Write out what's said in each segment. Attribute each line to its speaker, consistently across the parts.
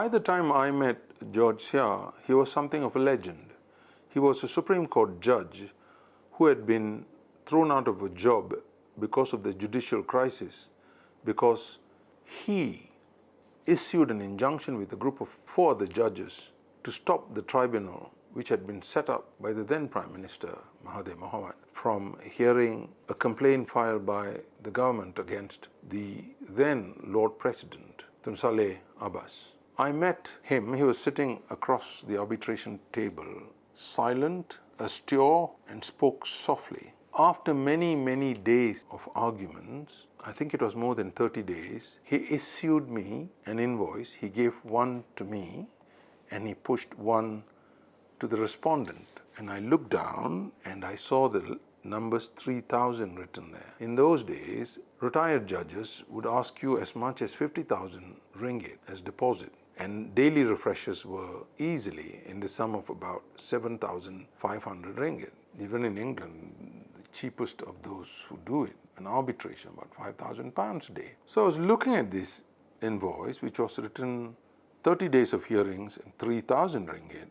Speaker 1: By the time I met George Seah, he was something of a legend. He was a Supreme Court judge who had been thrown out of a job because of the Judicial Crisis, because he issued an injunction with a group of 4 other judges to stop the tribunal, which had been set up by the then Prime Minister Mahathir, from hearing a complaint filed by the government against the then Lord President, Tun Salleh Abas. I met him. He was sitting across the arbitration table, silent, austere, and spoke softly. After many, many days of arguments, I think it was more than 30 days, he issued me an invoice. He gave one to me, and he pushed one to the respondent. And I looked down, and I saw the numbers 3,000 written there. In those days, retired judges would ask you as much as 50,000 ringgit as deposit. And daily refreshers were easily in the sum of about 7,500 ringgit. Even in England, the cheapest of those who do it, an arbitration, about 5,000 pounds a day. So I was looking at this invoice, which was written 30 days of hearings and 3,000 ringgit.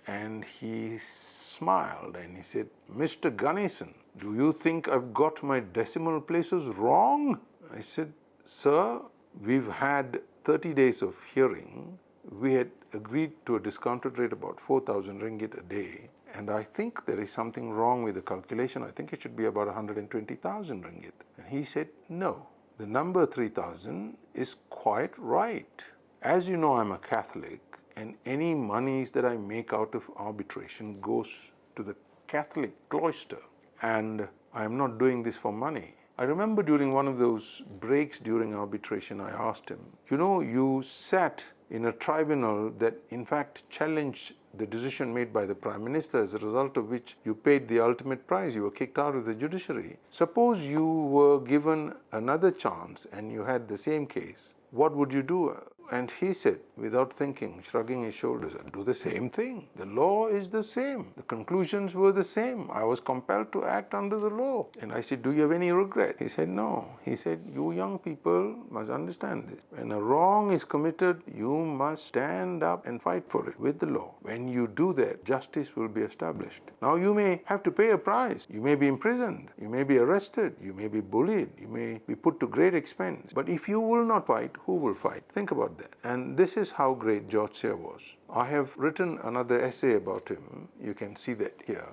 Speaker 1: And he smiled and he said, "Mr. Ganesan, do you think I've got my decimal places wrong?" I said, "Sir, we've had 30 days of hearing. We had agreed to a discounted rate about 4,000 ringgit a day. And I think there is something wrong with the calculation. I think it should be about 120,000 ringgit. And he said, "No, the number 3,000 is quite right. As you know, I'm a Catholic, and any monies that I make out of arbitration goes to the Catholic cloister. And I'm not doing this for money." I remember during one of those breaks during arbitration, I asked him, "You know, you sat in a tribunal that in fact challenged the decision made by the Prime Minister, as a result of which you paid the ultimate price. You were kicked out of the judiciary. Suppose you were given another chance and you had the same case, what would you do?" And he said, without thinking, shrugging his shoulders, "Do the same thing. The law is the same. The conclusions were the same. I was compelled to act under the law." And I said, "Do you have any regret?" He said, "No." He said, "You young people must understand this. When a wrong is committed, you must stand up and fight for it with the law. When you do that, justice will be established. Now you may have to pay a price. You may be imprisoned. You may be arrested. You may be bullied. You may be put to great expense. But if you will not fight, who will fight?" Think about that. And this is how great George Seah was. I have written another essay about him. You can see that here.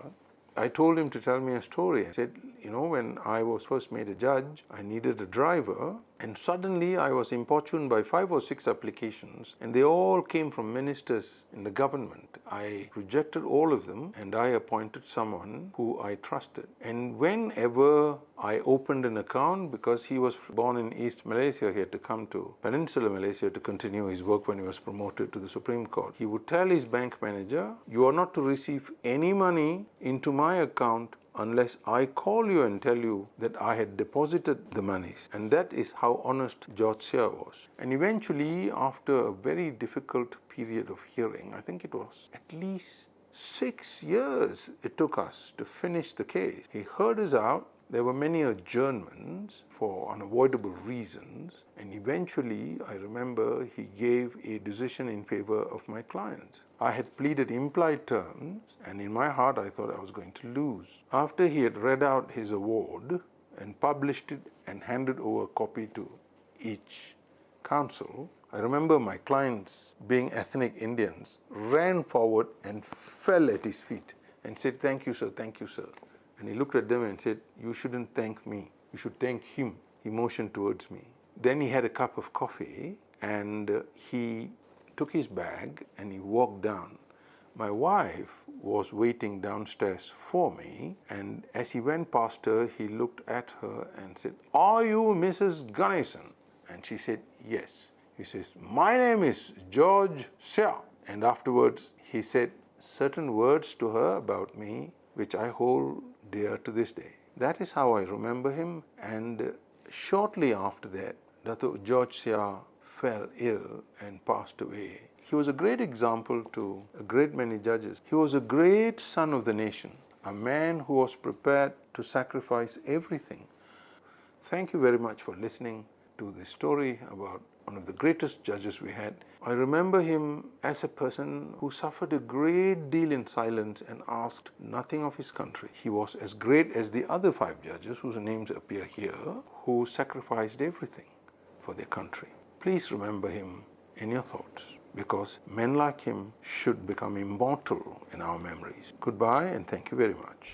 Speaker 1: I told him to tell me a story. I said, "You know, when I was first made a judge, I needed a driver, and suddenly I was importuned by 5 or 6 applications, and they all came from ministers in the government. I rejected all of them, and I appointed someone who I trusted. And whenever I opened an account, because he was born in East Malaysia, he had to come to Peninsular Malaysia to continue his work when he was promoted to the Supreme Court. He would tell his bank manager, 'You are not to receive any money into my account unless I call you and tell you that I had deposited the monies.' And that is how honest George Seah was. And eventually, after a very difficult period of hearing, I think it was at least 6 years it took us to finish the case. He heard us out. There were many adjournments for unavoidable reasons, and eventually, I remember, he gave a decision in favor of my clients. I had pleaded implied terms, and in my heart I thought I was going to lose. After he had read out his award and published it and handed over a copy to each counsel, I remember my clients, being ethnic Indians, ran forward and fell at his feet and said, "Thank you, sir, thank you, sir." And he looked at them and said, "You shouldn't thank me. You should thank him." He motioned towards me. Then he had a cup of coffee and he took his bag and he walked down. My wife was waiting downstairs for me, and as he went past her, he looked at her and said, "Are you Mrs. Ganesan?" And she said, "Yes." He says, "My name is George Seah." And afterwards, he said certain words to her about me, which I hold dear to this day. That is how I remember him. And shortly after that, Datuk George Seah fell ill and passed away. He was a great example to a great many judges. He was a great son of the nation, a man who was prepared to sacrifice everything. Thank you very much for listening to this story about one of the greatest judges we had. I remember him as a person who suffered a great deal in silence and asked nothing of his country. He was as great as the other 5 judges whose names appear here, who sacrificed everything for their country. Please remember him in your thoughts, because men like him should become immortal in our memories. Goodbye and thank you very much.